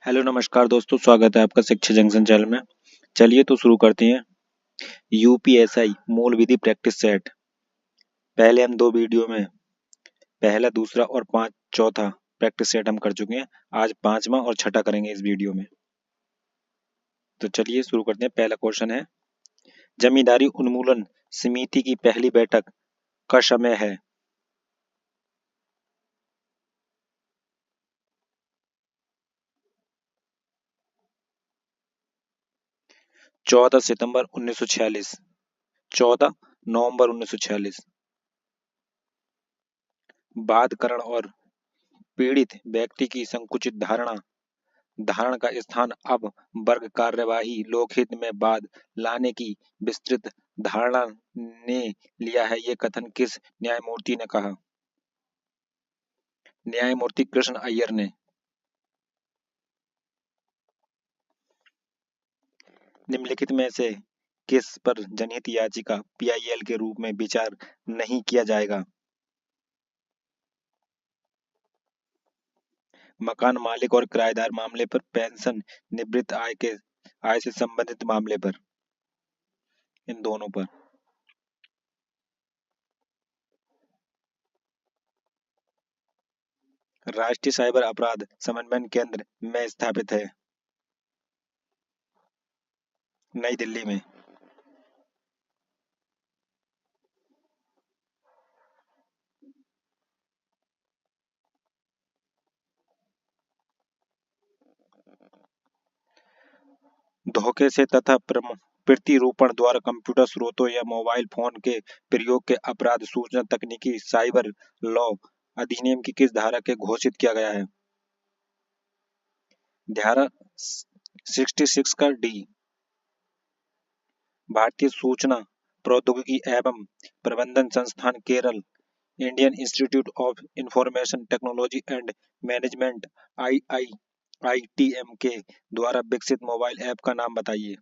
Hello नमस्कार दोस्तों, स्वागत है आपका शिक्षा जंक्शन चैनल में। चलिए तो शुरू करते हैं। यूपीएसआई मूल विधि प्रैक्टिस सेट। पहले हम 2 वीडियो में पहला, दूसरा और चौथा प्रैक्टिस सेट हम कर चुके हैं। आज 5वां और छठा करेंगे इस वीडियो में। तो चलिए शुरू करते हैं। पहला क्वेश्चन है, जमींदारी उन्मूलन समिति की पहली बैठक का समय है। चौदह सितंबर 1946, 14 नवंबर 1946। बाधकरण और पीड़ित व्यक्ति की संकुचित धारण का स्थान अब वर्ग कार्यवाही लोकहित में बाद लाने की विस्तृत धारणा ने लिया है। ये कथन किस न्यायमूर्ति ने कहा? न्यायमूर्ति कृष्ण अय्यर ने। निम्नलिखित में से किस पर जनहित याचिका पीआईएल के रूप में विचार नहीं किया जाएगा? मकान मालिक और किराएदार मामले पर, पेंशन, निवृत्त आय से संबंधित मामले पर, इन दोनों पर। राष्ट्रीय साइबर अपराध समन्वय केंद्र में स्थापित है। नई दिल्ली में। धोखे से तथा प्रतिरूपण द्वारा कंप्यूटर स्रोतों या मोबाइल फोन के प्रयोग के अपराध सूचना तकनीकी साइबर लॉ अधिनियम की किस धारा के घोषित किया गया है? धारा 66 का डी। भारतीय सूचना प्रौद्योगिकी एवं प्रबंधन संस्थान Kerala, Indian institute of information technology and management IIITM के द्वारा विकसित मोबाइल ऐप का नाम बताइए।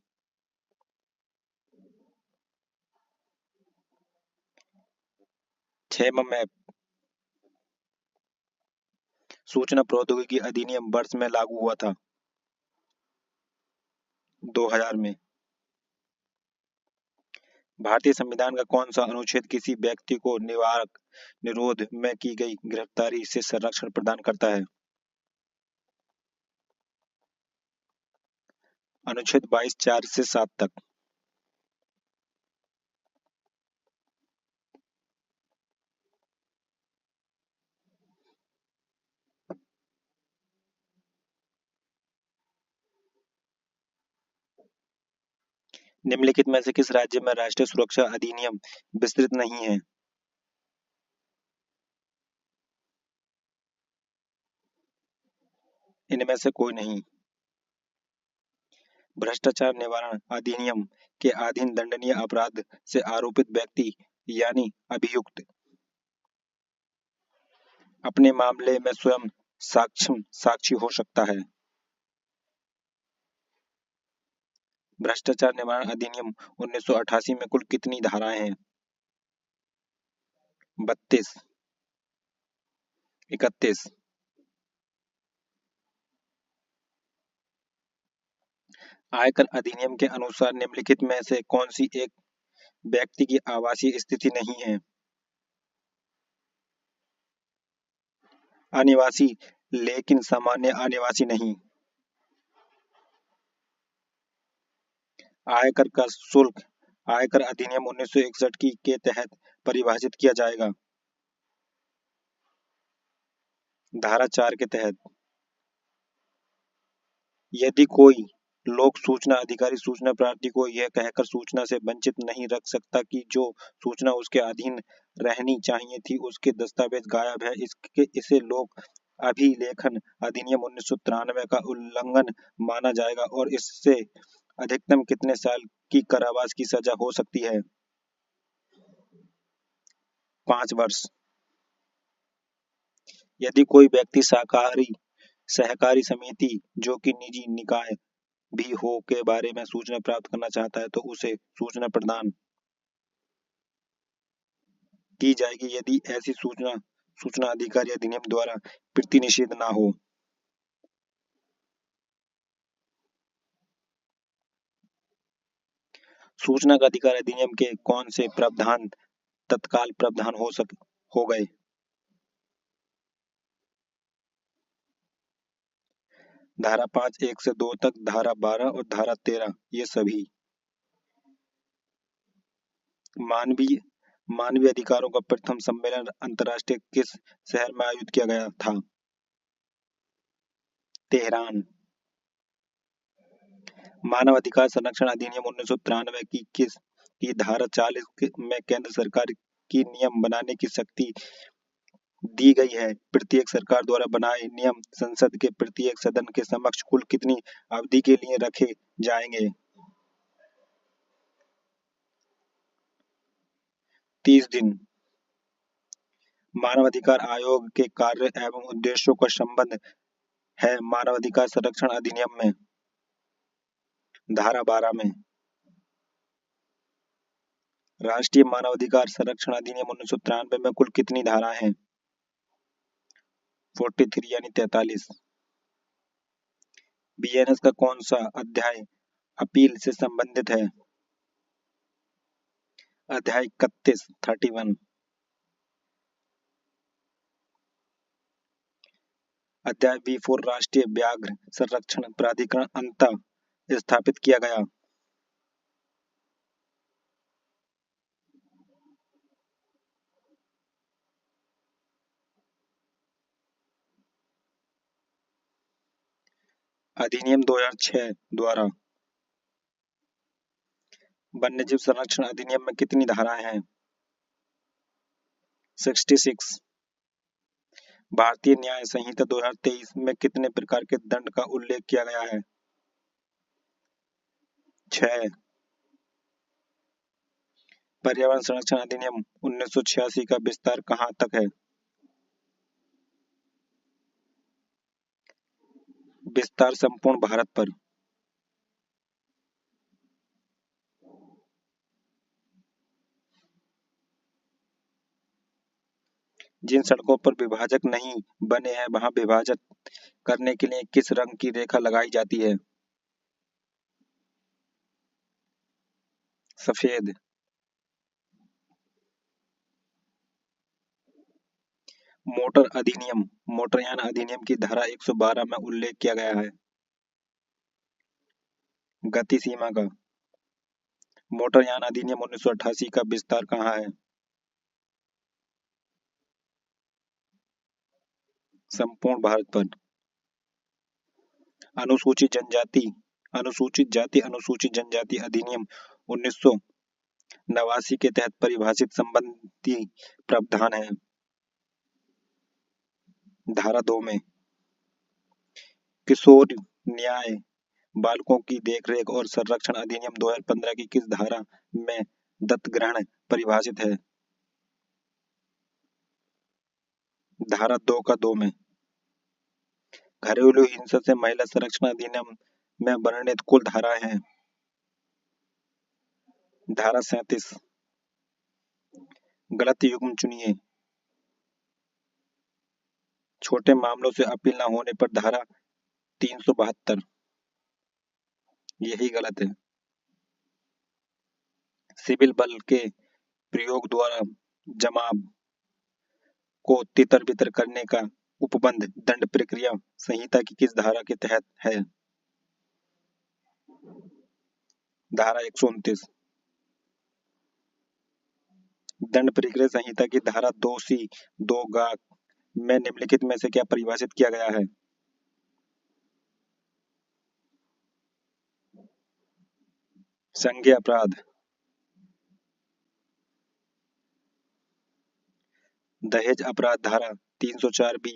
क्षेमम ऐप। सूचना प्रौद्योगिकी अधिनियम वर्ष में लागू हुआ था? 2000 में। भारतीय संविधान का कौन सा अनुच्छेद किसी व्यक्ति को निवारक निरोध में की गई गिरफ्तारी से संरक्षण प्रदान करता है? अनुच्छेद 22 4 से 7 तक। निम्नलिखित में से किस राज्य में राष्ट्रीय सुरक्षा अधिनियम विस्तृत नहीं है? इनमें से कोई नहीं। भ्रष्टाचार निवारण अधिनियम के अधीन दंडनीय अपराध से आरोपित व्यक्ति यानी अभियुक्त अपने मामले में स्वयं साक्षी हो सकता है। भ्रष्टाचार निवारण अधिनियम 1988 में कुल कितनी धाराएं हैं? 32, 31। आयकर अधिनियम के अनुसार निम्नलिखित में से कौन सी एक व्यक्ति की आवासीय स्थिति नहीं है? अनिवासी लेकिन सामान्य अनिवासी नहीं। आयकर का शुल्क आयकर अधिनियम 1961 के तहत परिभाषित किया जाएगा। धारा 4 के तहत। यदि कोई लोक सूचना अधिकारी सूचना प्रार्थी को यह कहकर सूचना से वंचित नहीं रख सकता कि जो सूचना उसके अधीन रहनी चाहिए थी उसके दस्तावेज गायब है, इसे लोक अभिलेखन अधिनियम 1993 का उल्लंघन माना जाएगा और इससे अधिकतम कितने साल की कारावास की सजा हो सकती है? 5 वर्ष। यदि कोई व्यक्ति सहकारी समिति जो कि निजी निकाय भी हो के बारे में सूचना प्राप्त करना चाहता है तो उसे सूचना प्रदान की जाएगी यदि ऐसी सूचना अधिकारी अधिनियम द्वारा प्रतिनिषेध ना हो। सूचना का अधिकार अधिनियम के कौन से प्रावधान तत्काल प्रावधान हो गए? धारा 5(1) से 2 तक, धारा 12 और धारा 13 ये सभी। मानवीय मानवीय अधिकारों का प्रथम सम्मेलन अंतर्राष्ट्रीय किस शहर में आयोजित किया गया था? तेहरान। मानव अधिकार संरक्षण अधिनियम 1993 की धारा 40 में केंद्र सरकार की नियम बनाने की शक्ति दी गई है। प्रत्येक सरकार द्वारा बनाए नियम संसद के प्रत्येक सदन के समक्ष कुल कितनी अवधि के लिए रखे जाएंगे? 30 दिन। मानवाधिकार आयोग के कार्य एवं उद्देश्यों का संबंध है मानवाधिकार संरक्षण अधिनियम में? धारा 12 में। राष्ट्रीय मानवाधिकार संरक्षण अधिनियम 1993 में कुल कितनी धाराएं हैं? 43 यानी 43। बीएनएस का कौन सा अध्याय अपील से संबंधित है? अध्याय 31। अध्याय 24 राष्ट्रीय व्याघ्र संरक्षण प्राधिकरण अंततः स्थापित किया गया? अधिनियम 2006 द्वारा। वन्यजीव संरक्षण अधिनियम में कितनी धाराएं हैं? 66। भारतीय न्याय संहिता 2023 में कितने प्रकार के दंड का उल्लेख किया गया है? 6। पर्यावरण संरक्षण अधिनियम 1986 का विस्तार कहाँ तक है? विस्तार संपूर्ण भारत पर। जिन सड़कों पर विभाजक नहीं बने हैं वहां विभाजक करने के लिए किस रंग की रेखा लगाई जाती है? सफेद। मोटरयान अधिनियम की धारा 112 में उल्लेख किया गया है गति सीमा का। मोटरयान अधिनियम 1988 का विस्तार कहाँ है? संपूर्ण भारत पर। अनुसूचित जाति अनुसूचित जनजाति अधिनियम 1989 के तहत परिभाषित संबंधी प्रावधान है? धारा 2 में। किशोर न्याय बालकों की देखरेख और संरक्षण अधिनियम 2015 की किस धारा में दत्तक ग्रहण परिभाषित है? धारा 2 का 2 में। घरेलू हिंसा से महिला संरक्षण अधिनियम में वर्णित कुल धाराएं हैं? धारा 37। गलत युग्म चुनिए। छोटे मामलों से अपील न होने पर धारा 372। यही गलत है। सिविल बल के प्रयोग द्वारा जमाव को तितर बितर करने का उपबंध दंड प्रक्रिया संहिता की किस धारा के तहत है? धारा 129। दंड प्रक्रिया संहिता की धारा 2C 2 में निम्नलिखित में से क्या परिभाषित किया गया है? संज्ञेय अपराध। दहेज अपराध धारा 304B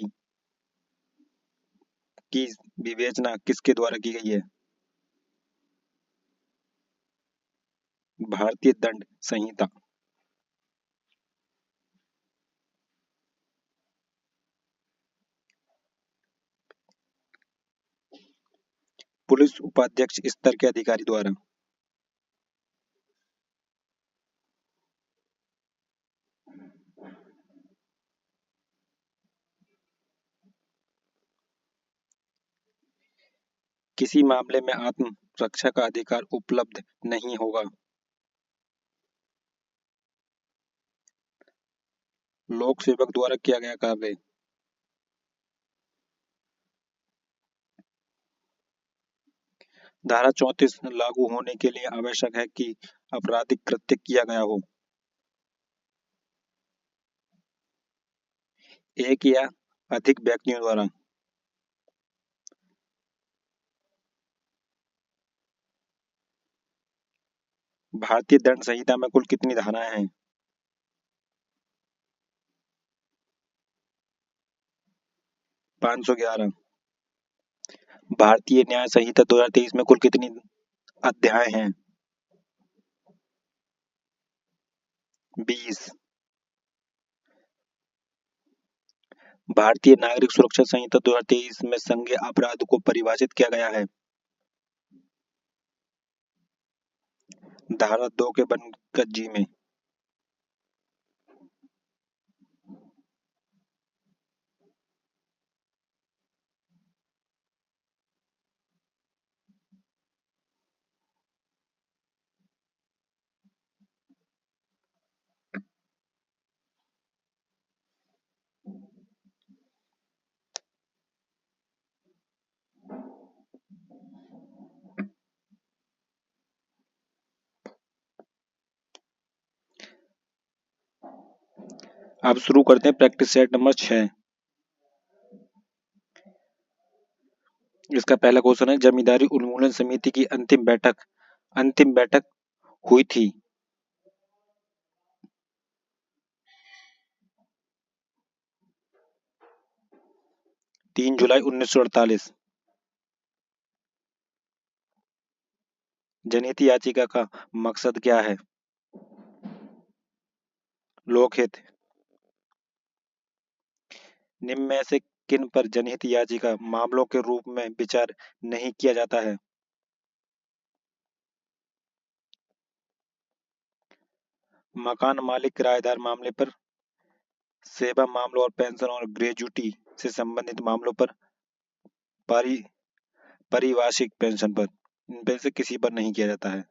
की विवेचना किसके द्वारा की गई है? भारतीय दंड संहिता। पुलिस उपाध्यक्ष स्तर के अधिकारी द्वारा। किसी मामले में आत्म रक्षा का अधिकार उपलब्ध नहीं होगा। लोक सेवक द्वारा किया गया कार्य। धारा 34 लागू होने के लिए आवश्यक है कि आपराधिक कृत्य किया गया हो। एक या अधिक व्यक्तियों द्वारा। भारतीय दंड संहिता में कुल कितनी धाराएं हैं? 511। भारतीय न्याय संहिता 2023 में कुल कितनी अध्याय हैं? 20। भारतीय नागरिक सुरक्षा संहिता 2023 में संज्ञेय अपराध को परिभाषित किया गया है। धारा 2 के बनकर जी में। अब शुरू करते हैं प्रैक्टिस सेट नंबर 6। इसका पहला क्वेश्चन है, जमींदारी उन्मूलन समिति की अंतिम बैठक हुई थी। 3 जुलाई 1948। जनहित याचिका का मकसद क्या है? लोकहित। निम्न में से किन पर जनहित याचिका मामलों के रूप में विचार नहीं किया जाता है? मकान मालिक किराएदार मामले पर, सेवा मामलों और पेंशन और ग्रेजुटी से संबंधित मामलों पर, पारिवारिक पेंशन पर। इनमें से किसी पर नहीं किया जाता है।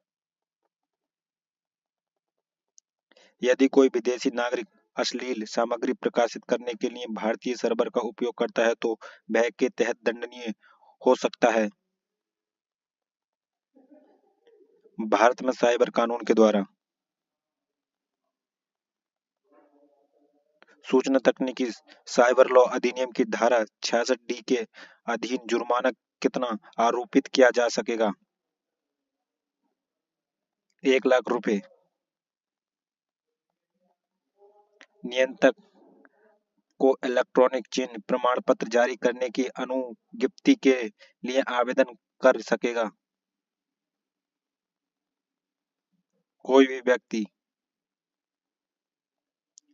यदि कोई विदेशी नागरिक अश्लील सामग्री प्रकाशित करने के लिए भारतीय सर्वर का उपयोग करता है तो वह के तहत दंडनीय हो सकता है। भारत में साइबर कानून के द्वारा। सूचना तकनीकी साइबर लॉ अधिनियम की धारा 66D के अधीन जुर्माना कितना आरोपित किया जा सकेगा? 1 लाख रुपए। नियंत्रक को इलेक्ट्रॉनिक चिन्ह प्रमाण पत्र जारी करने की अनुज्ञप्ति के लिए आवेदन कर सकेगा कोई भी व्यक्ति।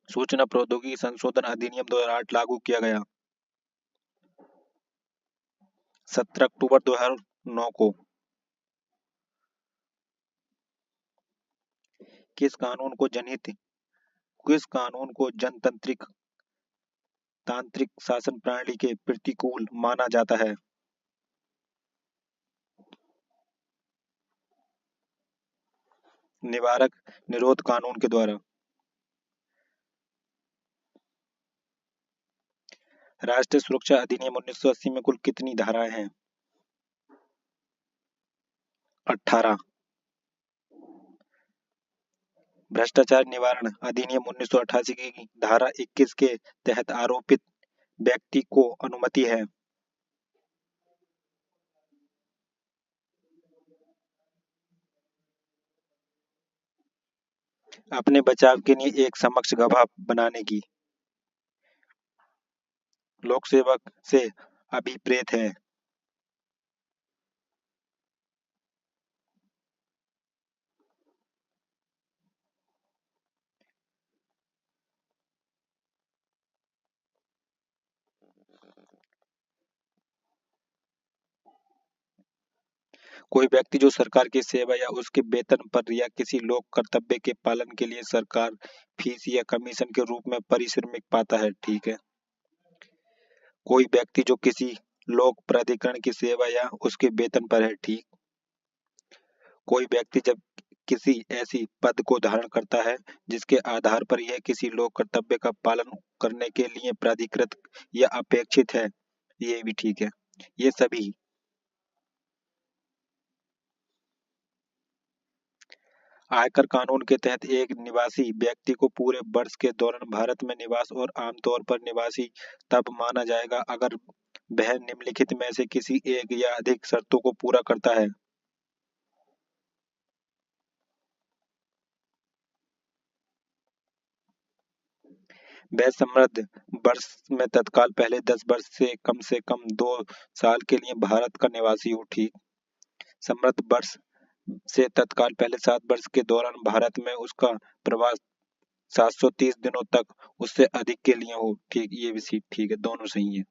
सूचना प्रौद्योगिकी संशोधन अधिनियम 2008 लागू किया गया 17 अक्टूबर 2009 को। किस कानून को जनतांत्रिक शासन प्रणाली के प्रतिकूल माना जाता है? निवारक निरोध कानून के द्वारा। राष्ट्रीय सुरक्षा अधिनियम 1980 में कुल कितनी धाराएं हैं? 18। भ्रष्टाचार निवारण अधिनियम 1988 की धारा 21 के तहत आरोपित व्यक्ति को अनुमति है अपने बचाव के लिए एक समक्ष गवाह बनाने की। लोक सेवक से अभिप्रेत है। कोई व्यक्ति जो सरकार की सेवा या उसके वेतन पर या किसी लोक कर्तव्य के पालन के लिए सरकार फीस या कमीशन के रूप में पारिश्रमिक पाता है। ठीक है। कोई व्यक्ति जो किसी लोक प्राधिकरण की सेवा या उसके वेतन पर है। ठीक। कोई व्यक्ति जब किसी ऐसी पद को धारण करता है जिसके आधार पर यह किसी लोक कर्तव्य का पालन करने के लिए प्राधिकृत या अपेक्षित है। ये भी ठीक है। ये सभी। आयकर कानून के तहत एक निवासी व्यक्ति को पूरे वर्ष के दौरान भारत में निवास और आमतौर पर निवासी तब माना जाएगा अगर वह निम्नलिखित में से किसी एक या अधिक शर्तों को पूरा करता है। वह समृद्ध वर्ष में तत्काल पहले 10 वर्ष से कम 2 साल के लिए भारत का निवासी हो। ठीक। समृद्ध वर्ष से तत्काल पहले 7 वर्ष के दौरान भारत में उसका प्रवास 730 दिनों तक उससे अधिक के लिए हो। ठीक। ये भी ठीक है। दोनों सही है।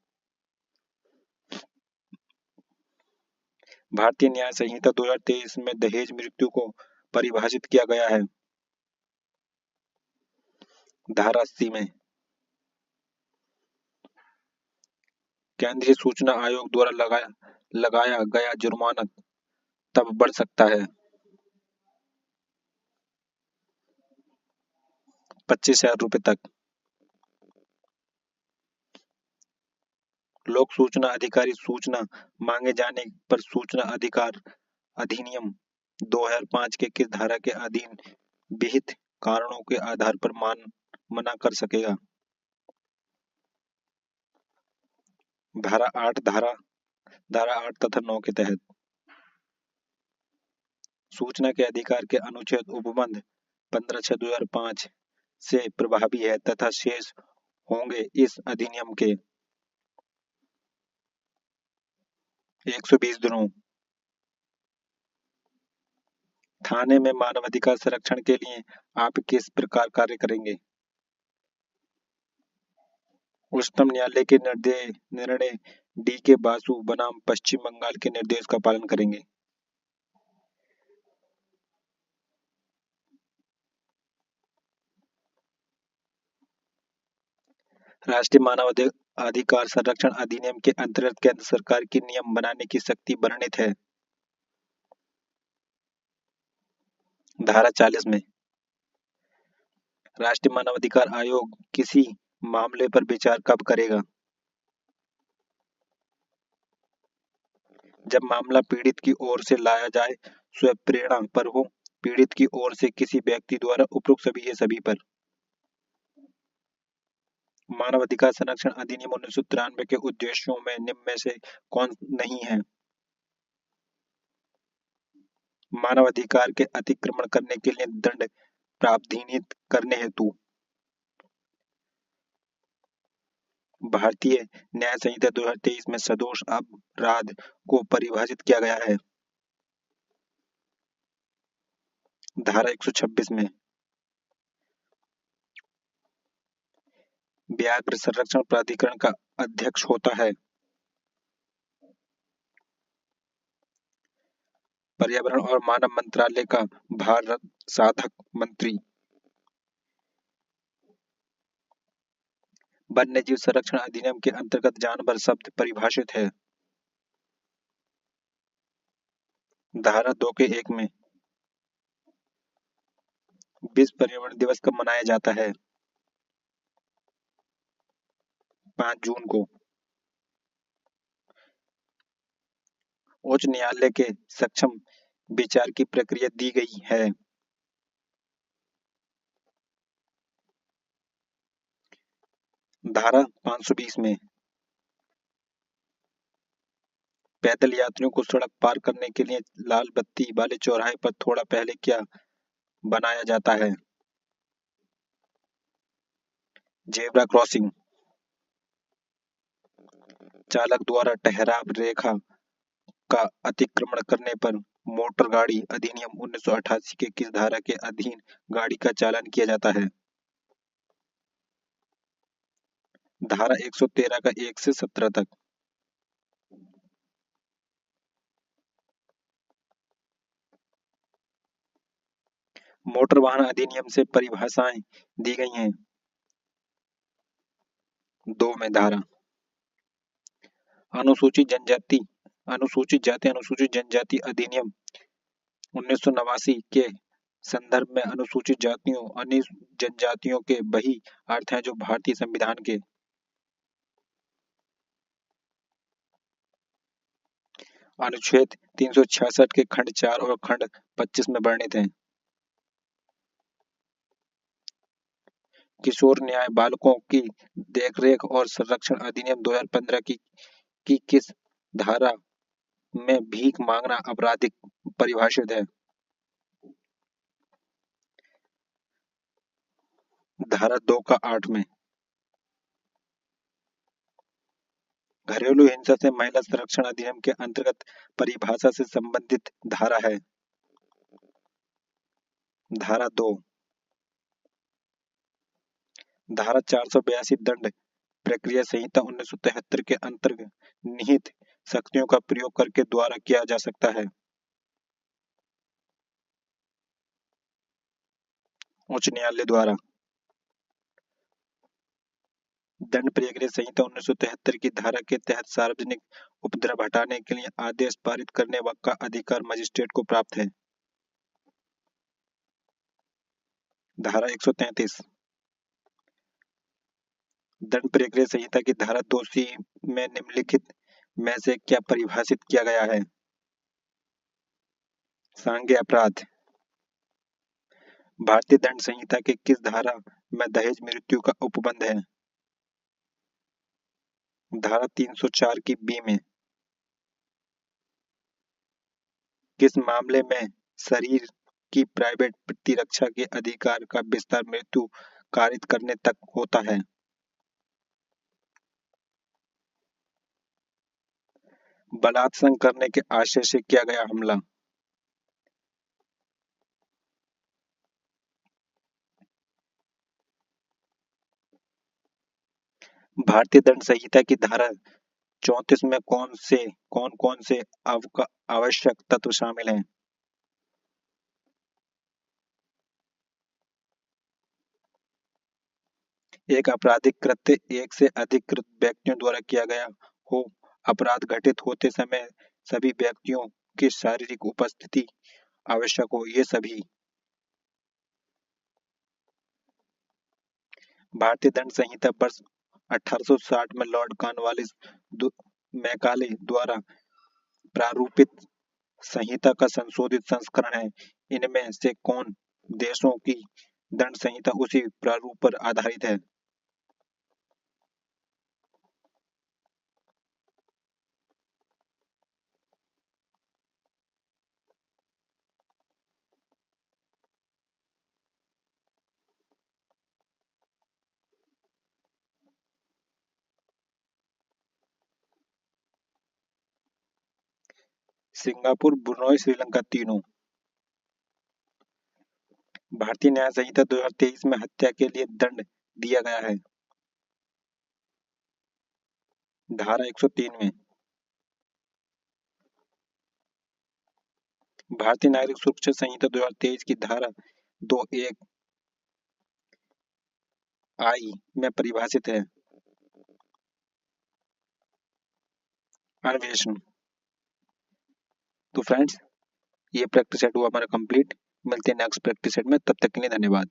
भारतीय न्याय संहिता 2023 में दहेज मृत्यु को परिभाषित किया गया है। धारा 80 में। केंद्रीय सूचना आयोग द्वारा लगाया गया जुर्माना तब बढ़ सकता है 25,000 रुपए तक। लोक सूचना अधिकारी सूचना मांगे जाने पर सूचना अधिकार अधिनियम 2005 के किस धारा के अधीन विहित कारणों के आधार पर मना कर सकेगा? धारा 8 तथा 9 के तहत। सूचना के अधिकार के अनुच्छेद उपबंध 15/6/2005 से प्रभावी है तथा शेष होंगे इस अधिनियम के 120 दिनों। थाने में मानवाधिकार संरक्षण के लिए आप किस प्रकार कार्य करेंगे? उच्चतम न्यायालय के निर्णय डी.के. बासु बनाम पश्चिम बंगाल के निर्देश का पालन करेंगे। राष्ट्रीय मानवाधिकार संरक्षण अधिनियम के अंतर्गत केंद्र सरकार की नियम बनाने की शक्ति वर्णित है। धारा 40 में। राष्ट्रीय मानवाधिकार आयोग किसी मामले पर विचार कब करेगा? जब मामला पीड़ित की ओर से लाया जाए, स्वप्रेरणा पर हो, पीड़ित की ओर से किसी व्यक्ति द्वारा उपरोक्त सभी पर। मानवाधिकार संरक्षण अधिनियम 1993 के उद्देश्यों में निम्न में से कौन नहीं है? मानवाधिकार के अतिक्रमण करने के लिए दंड प्रावधानित करने हेतु भारतीय न्याय संहिता 2023 में सदोष अपराध को परिभाषित किया गया है। धारा 126 में। व्याघ्र संरक्षण प्राधिकरण का अध्यक्ष होता है पर्यावरण और मानव मंत्रालय का भारत साधक मंत्री। वन्यजीव संरक्षण अधिनियम के अंतर्गत जानवर शब्द परिभाषित है। धारा 2 के 1 में। विश्व पर्यावरण दिवस कब मनाया जाता है? 5 जून को। उच्च न्यायालय के सक्षम विचार की प्रक्रिया दी गई है। धारा 520 में। पैदल यात्रियों को सड़क पार करने के लिए लाल बत्ती वाले चौराहे पर थोड़ा पहले क्या बनाया जाता है? Zebra crossing. चालक द्वारा ठहराव रेखा का अतिक्रमण करने पर मोटर गाड़ी अधिनियम 1988 के किस धारा के अधीन गाड़ी का चालान किया जाता है? धारा 113 का 1 से 17 तक। मोटर वाहन अधिनियम से परिभाषाएं दी गई हैं 2 में। धारा अनुसूचित जाति अनुसूचित जनजाति अधिनियम 1989 के संदर्भ में अनुसूचित जातियों अन्य जनजातियों के वही अर्थ हैं जो भारतीय संविधान के अनुच्छेद 366 के खंड 4 और खंड 25 में वर्णित हैं। किशोर न्याय बालकों की देखरेख और संरक्षण अधिनियम 2015 की किस धारा में भीख मांगना आपराधिक परिभाषित है? धारा 2 का 8 में। घरेलू हिंसा से महिला संरक्षण अधिनियम के अंतर्गत परिभाषा से संबंधित धारा है। धारा 2। धारा 482 दंड प्रक्रिया संहिता 1973 के अंतर्गत निहित शक्तियों का प्रयोग करके द्वारा किया जा सकता है। उच्च न्यायालय द्वारा। दंड प्रक्रिया संहिता 1973 की धारा के तहत सार्वजनिक उपद्रव हटाने के लिए आदेश पारित करने का अधिकार मजिस्ट्रेट को प्राप्त है। धारा 133। दंड प्रक्रिया संहिता की धारा 2C में निम्नलिखित में से क्या परिभाषित किया गया है? सांघिक अपराध। भारतीय दंड संहिता की किस धारा में दहेज मृत्यु का उपबंध है? धारा 304 की बी में। किस मामले में शरीर की प्राइवेट प्रतिरक्षा के अधिकार का विस्तार मृत्यु कारित करने तक होता है? बलात्संग करने के आशय से किया गया हमला। भारतीय दंड संहिता की धारा 34 में कौन कौन से आवश्यक तत्व शामिल हैं? एक आपराधिक कृत्य एक से अधिक व्यक्तियों द्वारा किया गया हो, अपराध घटित होते समय सभी व्यक्तियों की शारीरिक उपस्थिति आवश्यक हो, ये सभी। भारतीय दंड संहिता वर्ष 1860 में लॉर्ड कॉर्नवालिस मैकाले द्वारा प्रारूपित संहिता का संशोधित संस्करण है। इनमें से कौन देशों की दंड संहिता उसी प्रारूप पर आधारित है? सिंगापुर, ब्रुनई, श्रीलंका तीनों। भारतीय न्याय संहिता 2023 में हत्या के लिए दंड दिया गया है। धारा 103 में। भारतीय नागरिक सुरक्षा संहिता 2023 की धारा 2(1) आई में परिभाषित है। अन्वेषण। तो फ्रेंड्स, ये प्रैक्टिस सेट हुआ हमारा कंप्लीट। मिलते हैं नेक्स्ट प्रैक्टिस सेट में, तब तक के लिए धन्यवाद।